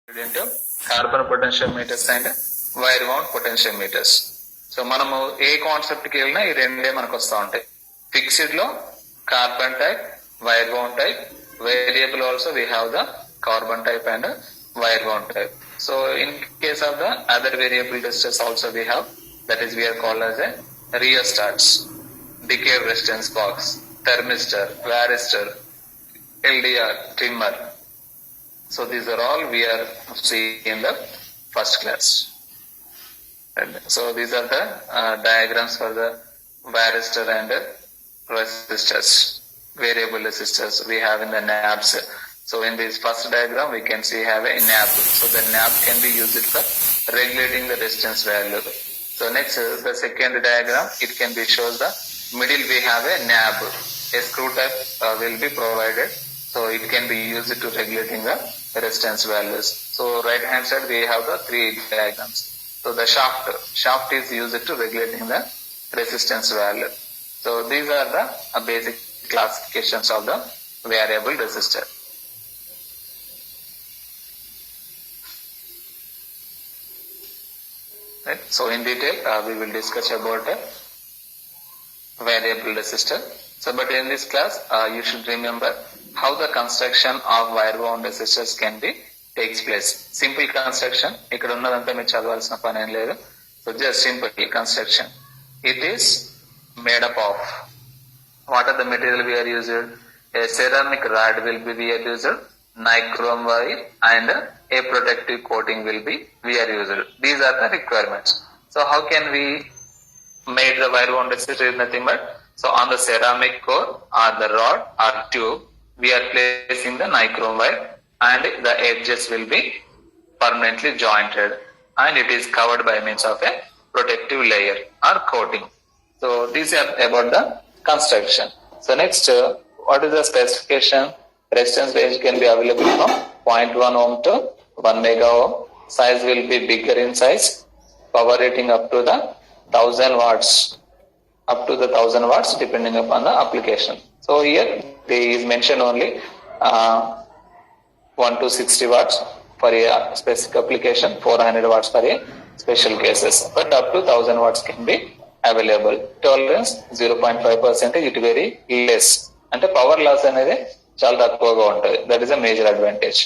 into carbon potentiometers and wire wound potentiometers. So మనము ఏ concept కి వెళ్ళినా ఈ రెండే మనకు వస్తూ ఉంటాయి. ఫిక్స్డ్ లో carbon type, wire bound type, variable also we have the carbon type and wire bound type. So in case of the other variable resistors also we have, that is we are called as a rheostats, decay resistance box, thermistor, varistor, LDR, trimmer. So these are all we are seeing in the first class. And so these are the diagrams for the varistor and resistors, variable resistors we have in the NABs. So in this first diagram we can see have a NAB. So the NAB can be used for regulating the resistance value. So next the second diagram, it can be shows the middle we have a NAB. A screw type will be provided. So it can be used to regulating the resistance values. So right hand side we have the three diagrams. So the shaft is used to regulating the resistance value. So these are the basic classifications of the variable resistor. Right. So in detail we will discuss about a variable resistor. So but in this class you should remember how the construction of wire wound resistors can be takes place. Simple construction. ఇక్కడ ఉన్నదంతా మీరు చదవాల్సిన పని ఏం లేదు. So just simple construction. It is made up of, what are the material we are using? A ceramic rod will be we are using, nichrome wire and a protective coating will be we are using. These are the requirements. So how can we make the wire wound resistor? Is nothing but, so on the ceramic core or the rod or tube we are placing the nichrome wire and the edges will be permanently jointed and it is covered by means of a protective layer or coating. So these are about the construction. So next what is the specification? Resistance range can be available from 0.1 ohm to 1 mega ohm. Size will be bigger in size. Power rating up to the 1000 watts. Up to the 1000 watts depending upon the application. So here they is mentioned only 1 to 60 watts for a specific application, 400 watts for a special cases. But up to 1000 watts can be available. Tolerance 0.5%, it very less. అంటే power loss అనేది చాలా తక్కువగా ఉంటుంది. That is a major advantage.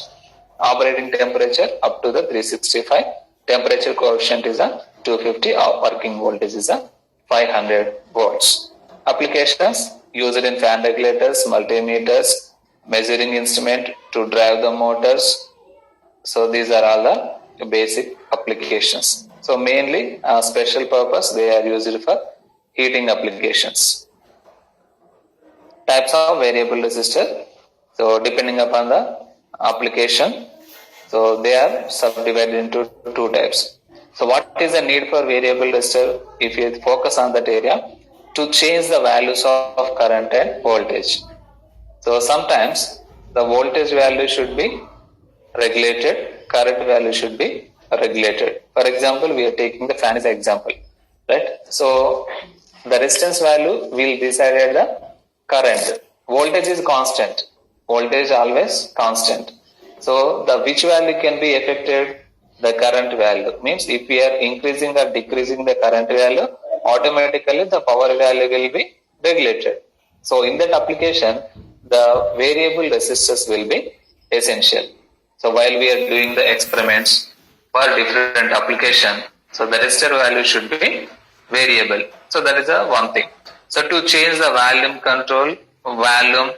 Operating temperature up to the 365. Temperature coefficient is a 250. Working voltage is a 500 volts. Applications used in fan regulators, multimeters, measuring instrument to drive the motors. So these are all the basic applications. So mainly special purpose they are used for heating applications. Types of variable resistor. So depending upon the application, so they are subdivided into two types. So what is the need for variable resistor? If you focus on that area, to change the values of current and voltage. So sometimes the voltage value should be regulated, current value should be regulated. For example, we are taking the fan as an example, right? So the resistance value will decide the current. Voltage is constant. Voltage always constant. So the which value can be affected? The current value. Means if we are increasing or decreasing the current value, automatically the power value will be regulated. So in that application, the variable resistors will be essential. So while we are doing the experiments for different application, so the resistor value should be variable. So that is one thing. So to change the volume control, volume,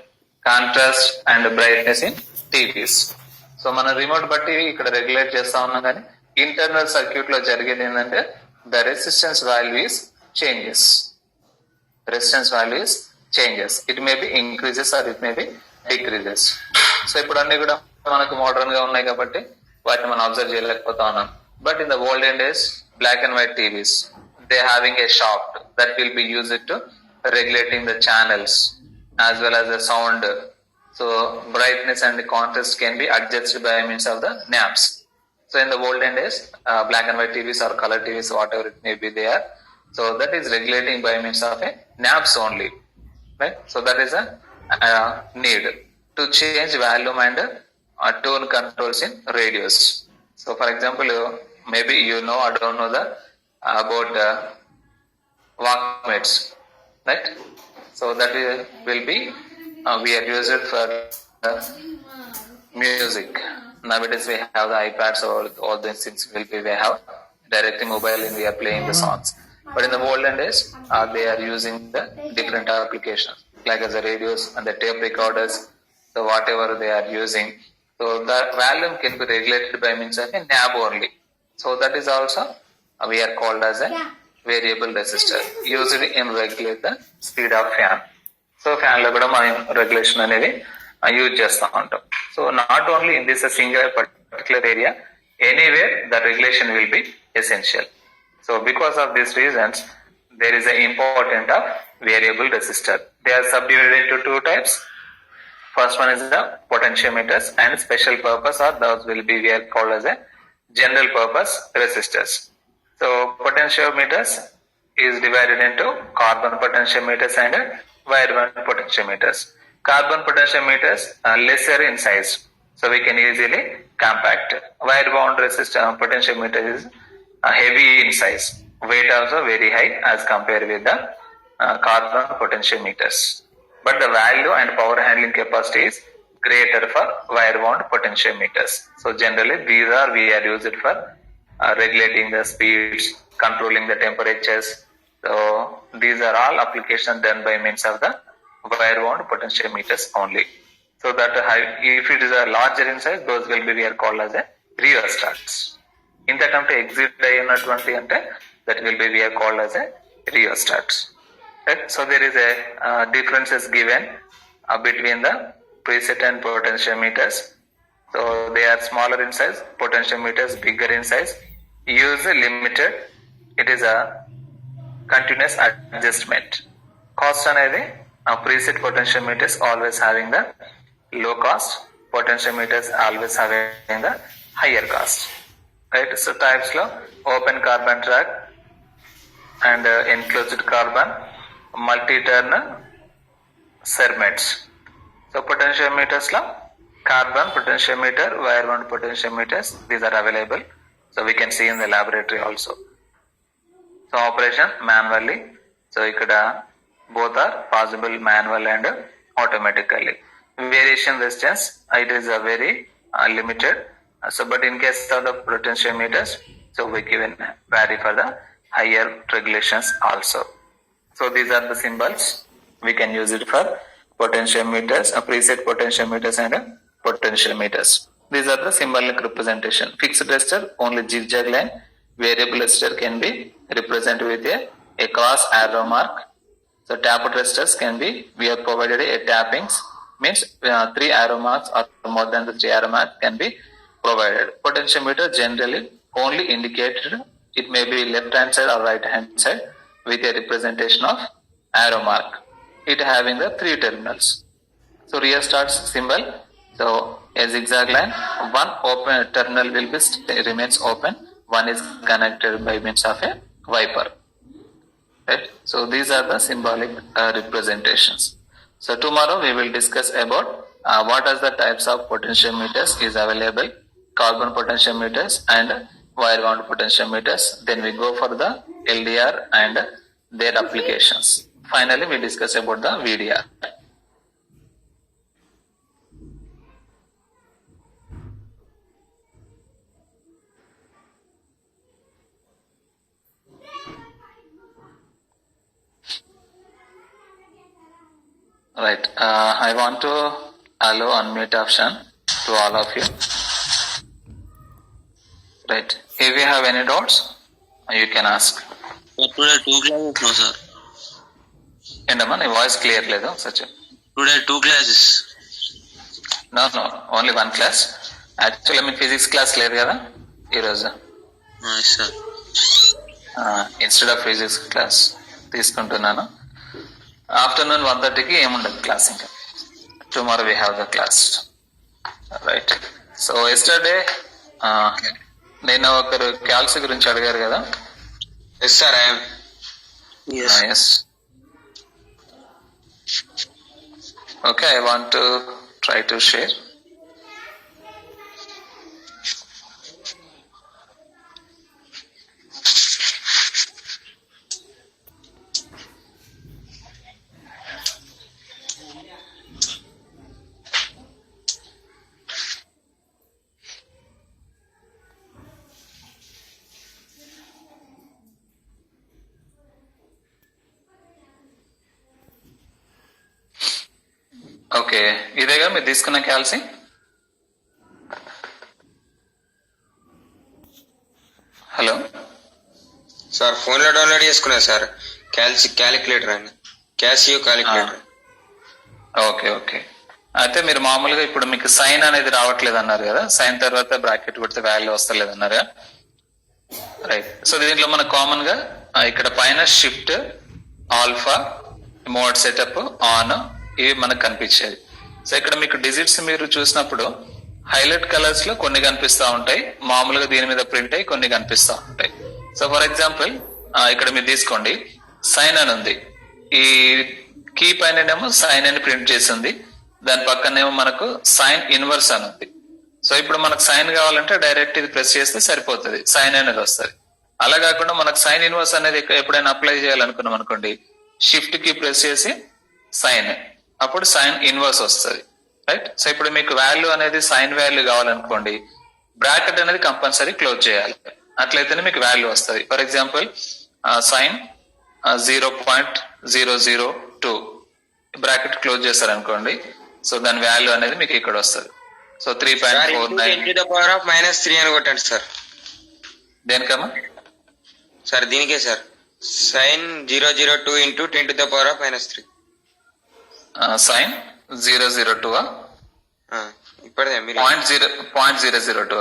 contrast and brightness in TVs. So మనం remote బట్టి ఇక్కడ regulate చేస్తా ఉన్నాం, కానీ internal circuit లో జరిగేది ఏంటంటే the resistance value is changes. Resistance value is changes. It may be increases or it may be decreases. So ఇప్పుడు అన్ని కూడా మనకు మోడర్న్ గా ఉన్నాయి కాబట్టి వాటిని మనం అబ్జర్వ్ చేయలేకపోతా ఉన్నాం. But in the olden days black and white TVs they having a shaft that will be used to regulating the channels as well as the sound. So brightness and the contrast can be adjusted by means of the knobs. So in the olden days, black and white TVs or color TVs, whatever it may be there, so that is regulating by means of a knobs only, right? So that is a need to change volume and tone controls in radios. So for example, maybe you know or don't know about walkmates, right? So that will be we are used for music. Nowadays we have the iPads or all these things will be we have directly mobile and we are playing the songs. But in the olden days, they are using the different applications like as the radios and the tape recorders. So whatever they are using, so the volume can be regulated by means of a knob only. So that is also we are called as a variable resistor used in regulate the speed of fan. So fan లో కూడా మనం regulation అనేది use చేస్తూ ఉంటాం. So not only in this single particular area, anywhere the regulation will be essential. So because of these reasons there is an important of variable resistor. They are subdivided into two types. First one is the potentiometers and special purpose, or those will be we are called as a general purpose resistors. So potentiometers is divided into carbon potentiometers and wire wound potentiometers. Carbon potentiometers are lesser in size, so we can easily compact. Wire wound resistor potentiometer is heavy in size, weight also very high as compared with the carbon potentiometers. But the value and power handling capacity is greater for wire wound potentiometers. So generally these are we are used for regulating the speeds, controlling the temperatures. So these are all applications done by means of the wire wound potentiometers only. So that if it is a larger in size, those will be we are called as a rheostats. ఇంతకంటే exit అయినటువంటి అంటే that will be we are called as a rheostats. Right? So there is a differences given between the preset and potentiometers. So they are smaller in size, potentiometers bigger in size. Use limited. It is a continuous adjustment. Cost అనేది preset potentiometers always having the low cost, potentiometers always having the higher cost. Right? So types లో open carbon track and enclosed carbon, multi-turn sermets. So potentiometers lo carbon potentiometer, wire wound potentiometers, these are available. So we can see in the laboratory also. So operation manually. So ikkada both are possible, manual and automatically. Variation resistance, it is a very limited. So but in case of the potentiometers, so we can vary for the higher regulations also. So these are the symbols we can use it for potentiometers, preset potentiometers and potentiometers. These are the symbolic representation. Fixed resistor only zigzag line. Variable resistor can be represented with a cross arrow mark. So tapped resistors can be, we have provided a tappings, means 3 arrow marks or more than the 3 arrow marks can be provided. Potentiometer generally only indicated, it may be left hand side or right hand side with a representation of arrow mark, it having the 3 terminals. So rheostats symbol, so a zigzag line, one open terminal will be remains open, one is connected by means of a wiper. Right? So these are the symbolic representations. So tomorrow we will discuss about what are the types of potentiometers is available, carbon potentiometers and wire wound potentiometers. Then we go for the LDR and their applications. Finally we discuss about the VDR. Right. I want to allow unmute option to all of you. Right. If you have any doubts, you can ask. Today 2 classes, no sir. ఏంటమ్మా నీ voice clear లేదు Sachin. Today 2 classes. No, only one class. Actually మీ physics class లేదు కదా ఈరోజు. Yes sir. Instead of physics class తీసుకుంటున్నాను. Afternoon 1:30కి ఏముండదు క్లాస్ ఇంకా. Tomorrow we have the class. Right. So yesterday నేను ఒకరు క్యాల్సి గురించి అడిగారు కదా. Yes sir, I am. Yes. Okay, I want to try to share. Okay, ఇదేగా మీరు తీసుకున్న క్యాల్సి. హలో సార్ ఫోన్ లో డౌన్లోడ్ చేసుకున్నా సార్, క్యాలిక్యులేటర్ అని, క్యాసియో క్యాలిక్యులేటర్. ఓకే ఓకే, అయితే మీరు మామూలుగా ఇప్పుడు మీకు సైన్ అనేది రావట్లేదు అన్నారు కదా, సైన్ తర్వాత బ్రాకెట్ కొడితే వాల్యూ వస్తలేదు అన్నారు. రైట్, సో దీంట్లో మనకు కామన్ గా ఇక్కడ పైన shift, alpha, mode setup, on, ఇవి మనకు కనిపించేది. సో ఇక్కడ మీకు డిజిట్స్ మీరు చూసినప్పుడు హైలైట్ కలర్స్ లో కొన్ని కనిపిస్తా ఉంటాయి, మామూలుగా దీని మీద ప్రింట్ అయ్యి కొన్ని కనిపిస్తా ఉంటాయి. సో ఫర్ ఎగ్జాంపుల్ ఇక్కడ మీరు తీసుకోండి, సైన్ అని ఉంది, ఈ కీ పైననేమో సైన్ అని ప్రింట్ చేసింది, దాని పక్కనేమో మనకు సైన్ ఇన్వర్స్ అని ఉంది. సో ఇప్పుడు మనకు సైన్ కావాలంటే డైరెక్ట్ ఇది ప్రెస్ చేస్తే సరిపోతుంది, సైన్ అనేది వస్తుంది. అలా కాకుండా మనకు సైన్ ఇన్వర్స్ అనేది ఎప్పుడైనా అప్లై చేయాలనుకున్నాం అనుకోండి, షిఫ్ట్ కి ప్రెస్ చేసి సైన్, అప్పుడు సైన్ ఇన్వర్స్ వస్తుంది. రైట్, సో ఇప్పుడు మీకు వాల్యూ అనేది సైన్ వాల్యూ కావాలనుకోండి, బ్రాకెట్ అనేది కంపల్సరీ క్లోజ్ చేయాలి, అట్లయితేనే మీకు వాల్యూ వస్తుంది. For example sine 0.002 bracket close చేశారనుకోండి, సో దాని వాల్యూ అనేది మీకు ఇక్కడ వస్తుంది. సో 3.49 -3 అని కొట్టండి సార్. దేనికమ్మా సార్ దీనికే సార్, సైన్ 002 × 10⁻³ సైన్ 002 ఇప్పటిదే మీరు 0.002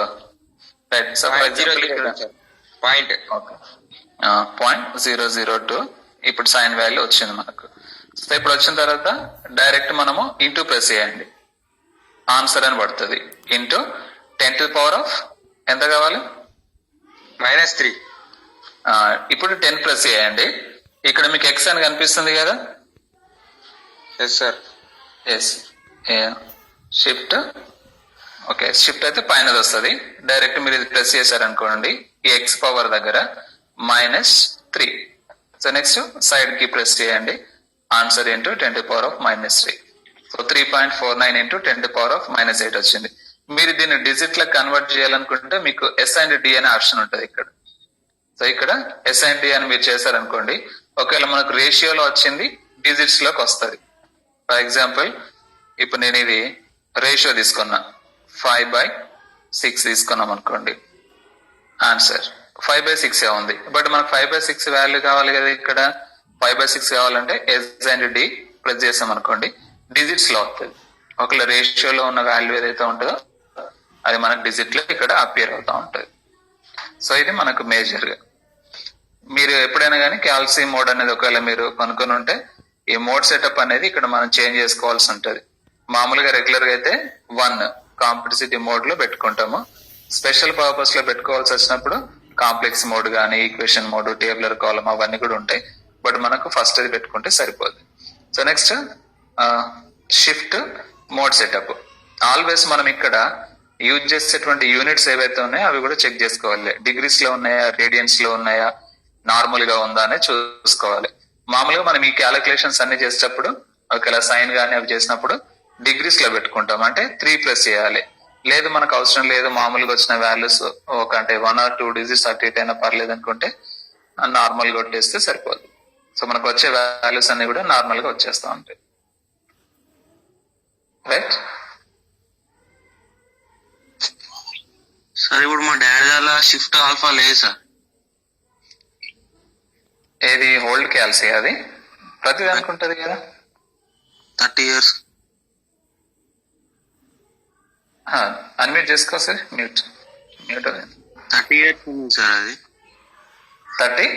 right. So for example point 0.002 ఇప్పుడు సైన్ వాల్యూ వచ్చింది మనకు. సో ఇప్పుడు వచ్చిన తర్వాత డైరెక్ట్ మనము ఇంటూ ప్రెస్ చేయండి, ఆన్సర్ అని పడుతుంది. ఇంటూ 10⁻, ఎంత కావాలి, -3. ఇప్పుడు 10 ప్రెస్ చేయండి, ఇక్కడ మీకు ఎక్స్ అని కనిపిస్తుంది కదా. Yes sir. Yes, shift, okay shift అయితే పైన వస్తుంది, డైరెక్ట్ మీరు ఇది ప్రెస్ చేశారనుకోండి, ఈ ఎక్స్ పవర్ దగ్గర -3. సో నెక్స్ట్ సైడ్ కి ప్రెస్ చేయండి, ఆన్సర్ ఇంటూ 10⁻³ సో 3.49 × 10⁻⁸ వచ్చింది. మీరు దీన్ని డిజిట్ లకు కన్వర్ట్ చేయాలనుకుంటే మీకు ఎస్ అండ్ డి అనే ఆప్షన్ ఉంటుంది ఇక్కడ. సో ఇక్కడ ఎస్ అండ్ డి అని మీరు చేశారనుకోండి, ఒకవేళ మనకు రేషియోలో వచ్చింది డిజిట్స్ లోకి వస్తుంది. ఫర్ ఎగ్జాంపుల్ ఇప్పుడు నేను ఇది రేషియో తీసుకున్నా, 5/6 తీసుకున్నాం అనుకోండి, ఆన్సర్ 5/6 ఉంది. బట్ మనకు 5/6 వాల్యూ కావాలి కదా, ఇక్కడ 5/6 కావాలంటే ఎస్ అండ్ డి ప్రెస్ చేసాం అనుకోండి, డిజిట్స్ లో అవుతుంది. ఒకవేళ రేషియోలో ఉన్న వాల్యూ ఏదైతే ఉంటుందో అది మనకు డిజిట్ లో ఇక్కడ అపియర్ అవుతా ఉంటుంది. సో ఇది మనకు మేజర్ గా మీరు ఎప్పుడైనా కానీ క్యాల్సి మోడ్ అనేది ఒకవేళ మీరు కనుక్కొని ఉంటే ఈ మోడ్ సెటప్ అనేది ఇక్కడ మనం చేంజ్ చేసుకోవాల్సి ఉంటుంది. మామూలుగా రెగ్యులర్ గా అయితే 1 కాంప్లిసిటీ మోడ్ లో పెట్టుకుంటాము, స్పెషల్ పర్పస్ లో పెట్టుకోవాల్సి వచ్చినప్పుడు కాంప్లెక్స్ మోడ్ కానీ ఈక్వేషన్ మోడ్, టేబులర్ కాలమ్ అవన్నీ కూడా ఉంటాయి. బట్ మనకు ఫస్ట్ అది పెట్టుకుంటే సరిపోద్ది. So next shift mode setup. Always మనం ఇక్కడ యూజ్ చేసేటువంటి యూనిట్స్ ఏవైతే ఉన్నాయో అవి కూడా చెక్ చేసుకోవాలి, డిగ్రీస్ లో ఉన్నాయా, రేడియన్స్ లో ఉన్నాయా, నార్మల్ గా ఉందా అనేది చూసుకోవాలి. మామూలుగా మనం ఈ క్యాలిక్యులేషన్స్ అన్ని చేసేటప్పుడు ఒకవేళ సైన్ గానీ అవి చేసినప్పుడు డిగ్రీస్ లో పెట్టుకుంటాం, అంటే 3 ప్లస్ చేయాలి. లేదు మనకు అవసరం లేదు, మామూలుగా వచ్చిన వాల్యూస్ ఒక అంటే 1 or 2 డిజిట్స్ అటు ఇటు అయినా పర్లేదు అనుకుంటే నార్మల్ గా కొట్టేస్తే సరిపోదు. సో మనకు వచ్చే వాల్యూస్ అన్ని కూడా నార్మల్ గా వచ్చేస్తా ఉంటాయి. రైట్ సార్ ఇప్పుడు మా డాడీ దానిలో షిఫ్ట్ ఆల్ఫా లేదు సార్. ఏది హోల్డ్ క్యాల్సి, అది ప్రతిదానికి ఉంటది కదా. 30 years. అన్మ్యూట్ చేసుకో సార్, మ్యూట్ 30 years ఉంది సార్ అది. 30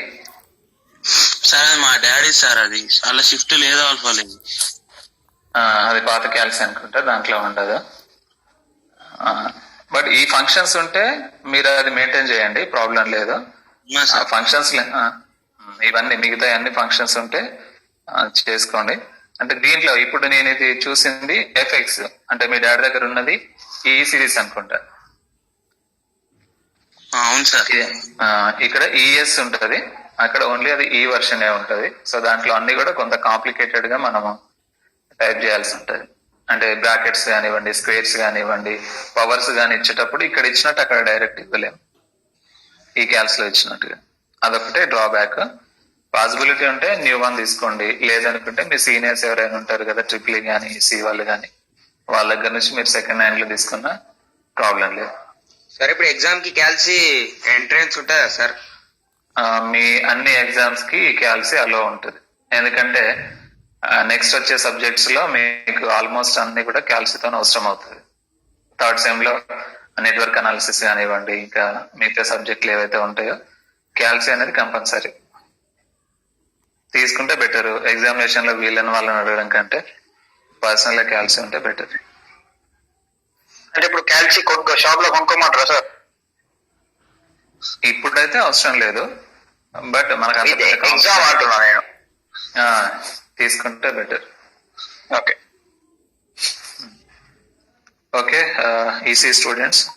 సార్ అది మా డాడీ సార్, అది అలా షిఫ్ట్ లేదు ఆల్ఫా లేదు. అది పాత క్యాల్సి అనుకుంటా, దాంట్లో ఉండదు. బట్ ఈ ఫంక్షన్స్ ఉంటే మీరు అది మెయింటైన్ చేయండి, ప్రాబ్లం లేదు. ఫంక్షన్స్ ఇవన్నీ మిగతా అన్ని ఫంక్షన్స్ ఉంటే చేసుకోండి. అంటే దీంట్లో ఇప్పుడు నేను ఇది చూసింది ఎఫ్ఎక్స్, అంటే మీ డాడీ దగ్గర ఉన్నది ఈ సిరీస్ అనుకుంటా. అవును సార్. ఇక్కడ ఈఎస్ ఉంటది, అక్కడ ఓన్లీ అది ఈ వర్షన్ ఉంటది. సో దాంట్లో అన్ని కూడా కొంత కాంప్లికేటెడ్ గా మనము టైప్ చేయాల్సి ఉంటది. అంటే బ్రాకెట్స్ కానివ్వండి, స్క్వేర్స్ కానివ్వండి, పవర్స్ కానీ ఇచ్చేటప్పుడు ఇక్కడ ఇచ్చినట్టు అక్కడ డైరెక్ట్ ఇవ్వలేము, ఈ క్యాల్స్ లో ఇచ్చినట్టుగా. అదొకటే డ్రాబ్యాక్. పాసిబిలిటీ ఉంటే న్యూ వన్ తీసుకోండి, లేదనుకుంటే మీ సీనియర్స్ ఎవరైనా ఉంటారు కదా ట్రిపుల్ కానీ సి వాళ్ళు కానీ, వాళ్ళ దగ్గర నుంచి మీరు సెకండ్ హ్యాండ్ లో తీసుకున్నా ప్రాబ్లం లేదు. సార్ ఇప్పుడు ఎగ్జామ్ కి క్యాల్సి ఎంట్రన్స్ ఉంటుందా సార్? మీ అన్ని ఎగ్జామ్స్ కి క్యాల్సి అలో ఉంటుంది, ఎందుకంటే నెక్స్ట్ వచ్చే సబ్జెక్ట్స్ లో మీకు ఆల్మోస్ట్ అన్ని కూడా క్యాల్సితో అవసరం అవుతుంది. థర్డ్ సెమ్ లో నెట్వర్క్ అనాలిసిస్ కానివ్వండి, ఇంకా మిగతా సబ్జెక్టులు ఏవైతే ఉంటాయో క్యాల్సి అనేది కంపల్సరీ తీసుకుంటే బెటర్. ఎగ్జామినేషన్ లో వీళ్ళని వాళ్ళని అడగడం కంటే పర్సనల్ గా క్యాల్సి ఉంటే బెటర్. అంటే ఇప్పుడు క్యాల్సి షాప్ లో కొనుక్కోమంటారా సార్? ఇప్పుడైతే అవసరం లేదు, బట్ మనకు అంత ఎగ్జామ్ అంటున్నా నేను. తీసుకుంటే better. Okay. Okay, EC students